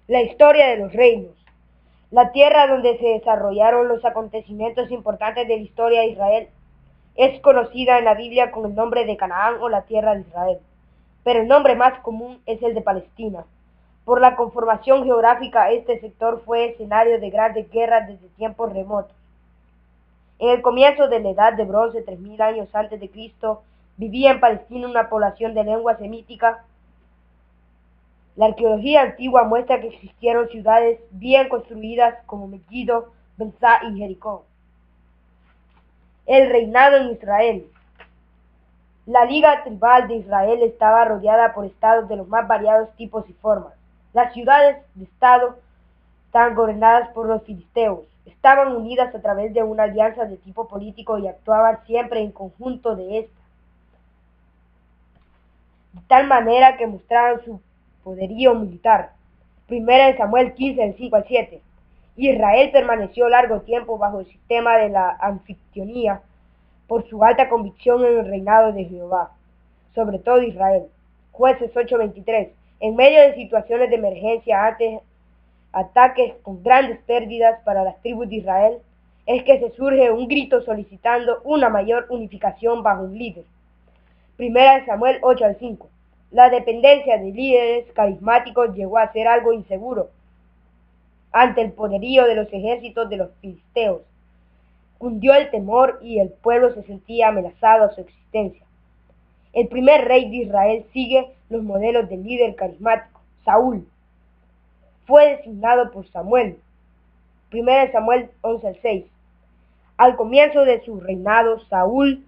La historia de los reinos. La tierra donde se desarrollaron los acontecimientos importantes de la historia de Israel es conocida en la Biblia con el nombre de Canaán o la tierra de Israel, pero el nombre más común es el de Palestina. Por la conformación geográfica, este sector fue escenario de grandes guerras desde tiempos remotos. En el comienzo de la Edad de Bronce, 3000 años antes de Cristo, vivía en Palestina una población de lengua semítica. La arqueología antigua muestra que existieron ciudades bien construidas como Megiddo, Bensá y Jericó. El reinado en Israel. La Liga Tribal de Israel estaba rodeada por estados de los más variados tipos y formas. Las ciudades de estado estaban gobernadas por los filisteos. Estaban unidas a través de una alianza de tipo político y actuaban siempre en conjunto de esta, de tal manera que mostraban su poderío militar. Primera de Samuel 15, del 5 al 7. Israel permaneció largo tiempo bajo el sistema de la anfitrionía por su alta convicción en el reinado de Jehová, sobre todo Israel. Jueces 8:23. En medio de situaciones de emergencia ante ataques con grandes pérdidas para las tribus de Israel, es que se surge un grito solicitando una mayor unificación bajo un líder. Primera de Samuel 8 al 5. La dependencia de líderes carismáticos llegó a ser algo inseguro ante el poderío de los ejércitos de los filisteos. Cundió el temor y el pueblo se sentía amenazado a su existencia. El primer rey de Israel sigue los modelos del líder carismático, Saúl. Fue designado por Samuel. Primera de Samuel 11 al 6. Al comienzo de su reinado, Saúl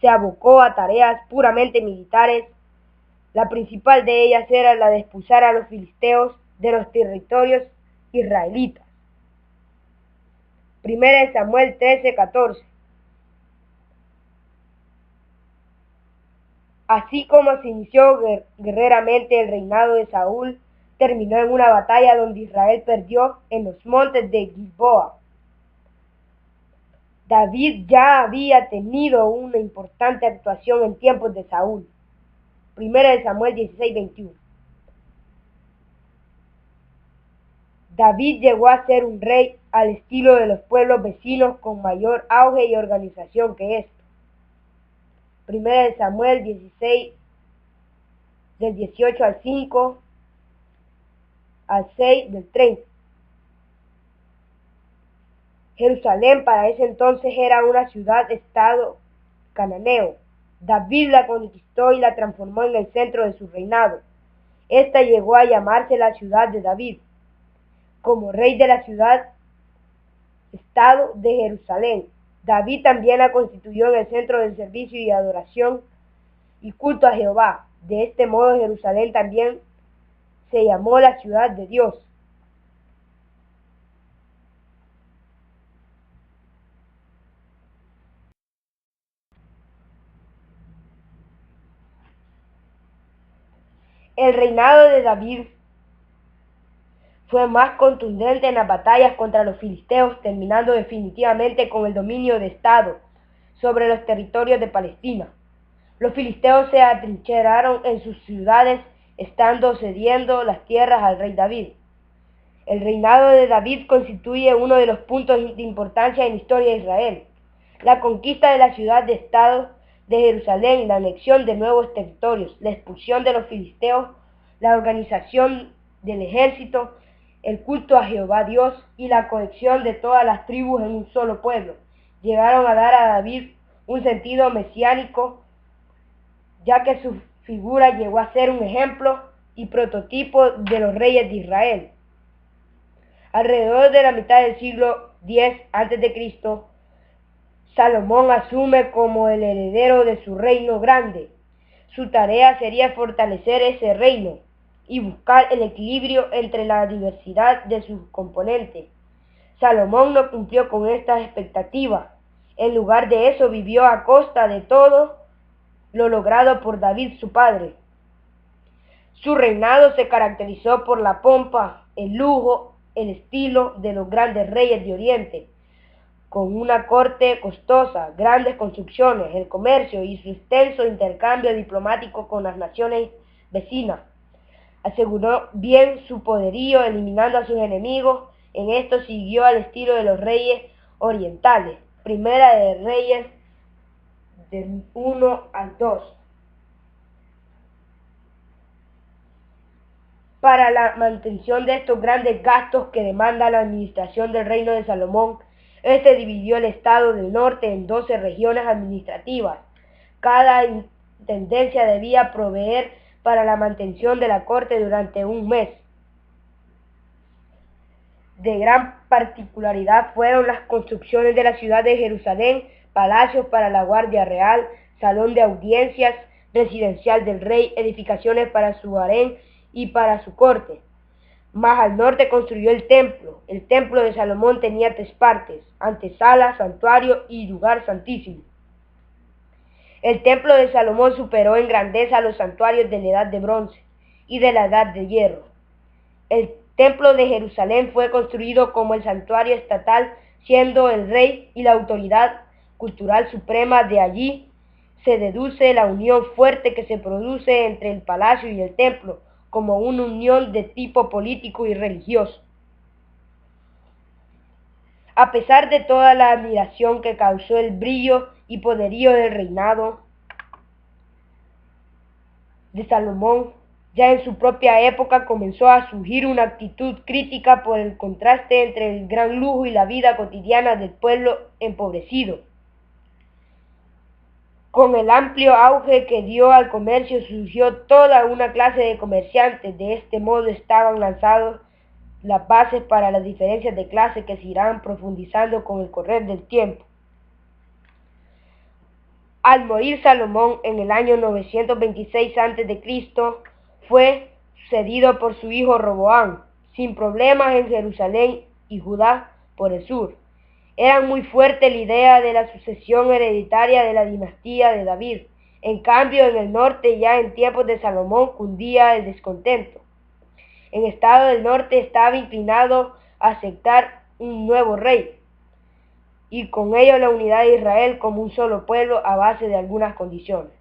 se abocó a tareas puramente militares. La principal de ellas era la de expulsar a los filisteos de los territorios israelitas. Primera de Samuel 13:14. Así como se inició guerreramente el reinado de Saúl, terminó en una batalla donde Israel perdió en los montes de Gilboa. David ya había tenido una importante actuación en tiempos de Saúl. Primera de Samuel 16:21. David llegó a ser un rey al estilo de los pueblos vecinos con mayor auge y organización que esto. Primera de Samuel 16, del 18 al 5 al 6, del 30. Jerusalén para ese entonces era una ciudad-estado cananeo. David la conquistó y la transformó en el centro de su reinado. Esta llegó a llamarse la ciudad de David, como rey de la ciudad-estado de Jerusalén. David también la constituyó en el centro del servicio y adoración y culto a Jehová. De este modo Jerusalén también se llamó la ciudad de Dios. El reinado de David fue más contundente en las batallas contra los filisteos, terminando definitivamente con el dominio de Estado sobre los territorios de Palestina. Los filisteos se atrincheraron en sus ciudades, estando cediendo las tierras al rey David. El reinado de David constituye uno de los puntos de importancia en la historia de Israel. La conquista de la ciudad de Estado de Jerusalén, la anexión de nuevos territorios, la expulsión de los filisteos, la organización del ejército, el culto a Jehová Dios y la cohesión de todas las tribus en un solo pueblo, llegaron a dar a David un sentido mesiánico, ya que su figura llegó a ser un ejemplo y prototipo de los reyes de Israel. Alrededor de la mitad del siglo X a.C., Salomón asume como el heredero de su reino grande. Su tarea sería fortalecer ese reino y buscar el equilibrio entre la diversidad de sus componentes. Salomón no cumplió con estas expectativas. En lugar de eso, vivió a costa de todo lo logrado por David su padre. Su reinado se caracterizó por la pompa, el lujo, el estilo de los grandes reyes de Oriente, con una corte costosa, grandes construcciones, el comercio y su extenso intercambio diplomático con las naciones vecinas. aseguró bien su poderío, eliminando a sus enemigos. En esto siguió al estilo de los reyes orientales. Primera de Reyes del 1 al 2. Para la mantención de estos grandes gastos que demanda la administración del reino de Salomón, este dividió el estado del norte en 12 regiones administrativas. Cada intendencia debía proveer para la mantención de la corte durante un mes. De gran particularidad fueron las construcciones de la ciudad de Jerusalén, palacios para la guardia real, salón de audiencias, residencial del rey, edificaciones para su harén y para su corte. Más al norte construyó el templo. El templo de Salomón tenía 3 partes: antesala, santuario y lugar santísimo. El templo de Salomón superó en grandeza a los santuarios de la edad de bronce y de la edad de hierro. El templo de Jerusalén fue construido como el santuario estatal, siendo el rey y la autoridad cultural suprema. De allí se deduce la unión fuerte que se produce entre el palacio y el templo, como una unión de tipo político y religioso. A pesar de toda la admiración que causó el brillo y poderío del reinado de Salomón, ya en su propia época comenzó a surgir una actitud crítica por el contraste entre el gran lujo y la vida cotidiana del pueblo empobrecido. Con el amplio auge que dio al comercio surgió toda una clase de comerciantes. De este modo estaban lanzadas las bases para las diferencias de clase que se irán profundizando con el correr del tiempo. Al morir Salomón en el año 926 a.C., fue sucedido por su hijo Roboam, sin problemas en Jerusalén y Judá por el sur. Era muy fuerte la idea de la sucesión hereditaria de la dinastía de David. En cambio, en el norte, ya en tiempos de Salomón, cundía el descontento. El estado del norte estaba inclinado a aceptar un nuevo rey, y con ello la unidad de Israel como un solo pueblo a base de algunas condiciones.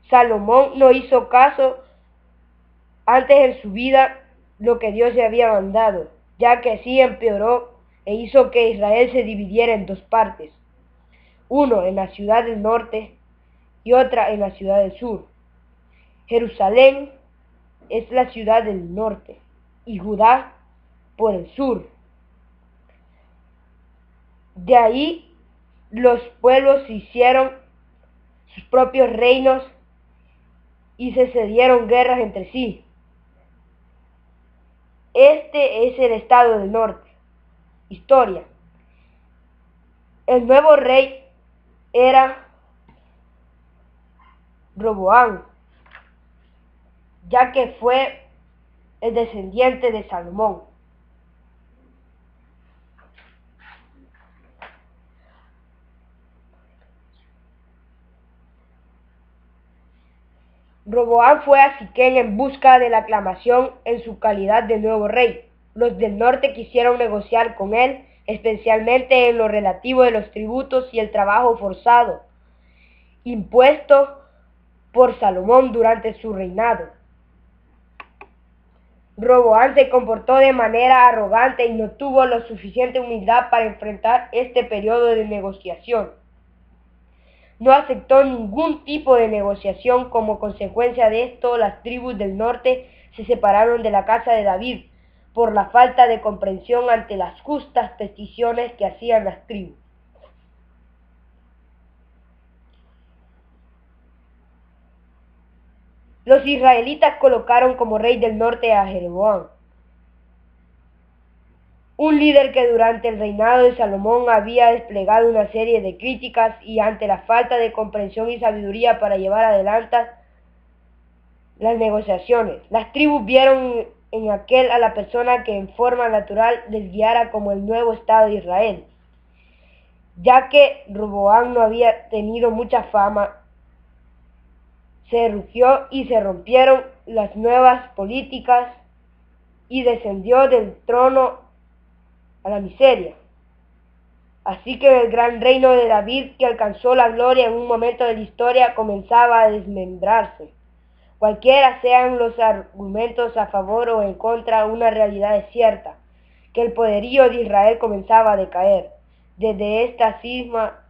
Salomón no hizo caso antes en su vida lo que Dios le había mandado, ya que así empeoró e hizo que Israel se dividiera en 2 partes, uno en la ciudad del norte y otra en la ciudad del sur. Jerusalén es la ciudad del norte y Judá por el sur. De ahí los pueblos hicieron sus propios reinos y se cedieron guerras entre sí. Este es el estado del norte. Historia. El nuevo rey era Roboam, ya que fue el descendiente de Salomón. Roboam fue a Siquén en busca de la aclamación en su calidad de nuevo rey. Los del norte quisieron negociar con él, especialmente en lo relativo de los tributos y el trabajo forzado, impuesto por Salomón durante su reinado. Roboam se comportó de manera arrogante y no tuvo la suficiente humildad para enfrentar este periodo de negociación. No aceptó ningún tipo de negociación. Como consecuencia de esto, las tribus del norte se separaron de la casa de David por la falta de comprensión ante las justas peticiones que hacían las tribus. Los israelitas colocaron como rey del norte a Jeroboam, un líder que durante el reinado de Salomón había desplegado una serie de críticas, y ante la falta de comprensión y sabiduría para llevar adelante las negociaciones, las tribus vieron en aquel a la persona que en forma natural les guiara como el nuevo Estado de Israel. Ya que Roboam no había tenido mucha fama, se rugió y se rompieron las nuevas políticas y descendió del trono a la miseria. Así que el gran reino de David, que alcanzó la gloria en un momento de la historia, comenzaba a desmembrarse. Cualquiera sean los argumentos a favor o en contra, una realidad es cierta, que el poderío de Israel comenzaba a decaer. Desde esta cisma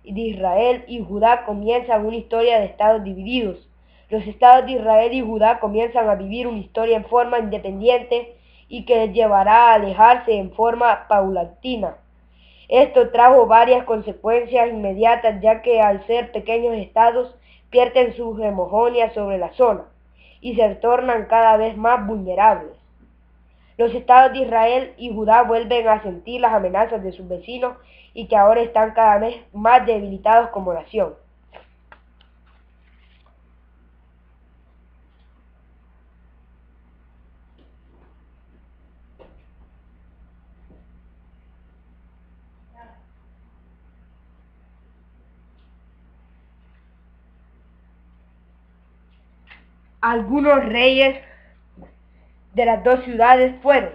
de Israel y Judá comienza una historia de estados divididos. Los estados de Israel y Judá comienzan a vivir una historia en forma independiente y que les llevará a alejarse en forma paulatina. Esto trajo varias consecuencias inmediatas, ya que al ser pequeños estados pierden su hegemonía sobre la zona y se tornan cada vez más vulnerables. Los estados de Israel y Judá vuelven a sentir las amenazas de sus vecinos y que ahora están cada vez más debilitados como nación. Algunos reyes de las dos ciudades fueron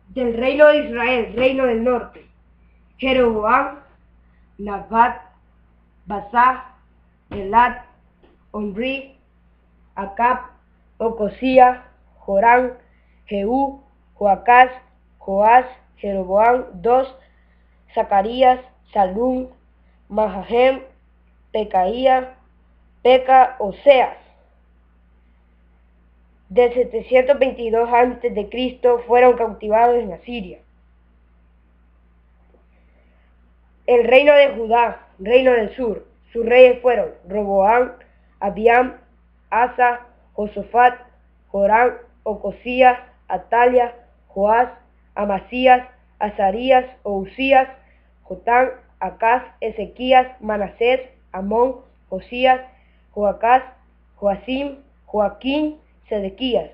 del reino de Israel, reino del norte, Jeroboam, Nabat, Basá, Elat, Omri, Acab, Ocosías, Joram, Jehú, Joacás, Joás, Jeroboam II, Zacarías, Salum, Mahajem, Pecaía, Peca, Oseas. De 722 a.C. fueron cautivados en Asiria. El reino de Judá, reino del sur, sus reyes fueron Roboam, Abiam, Asa, Josafat, Joram, Ocosías, Atalia, Joás, Amasías, Azarías, Uzías, Jotam, Acaz, Ezequías, Manasés, Amón, Josías, Joacás, Joacim, Joaquín, Sedequías.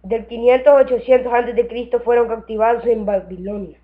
Del 500 a 800 a.C. fueron cautivados en Babilonia.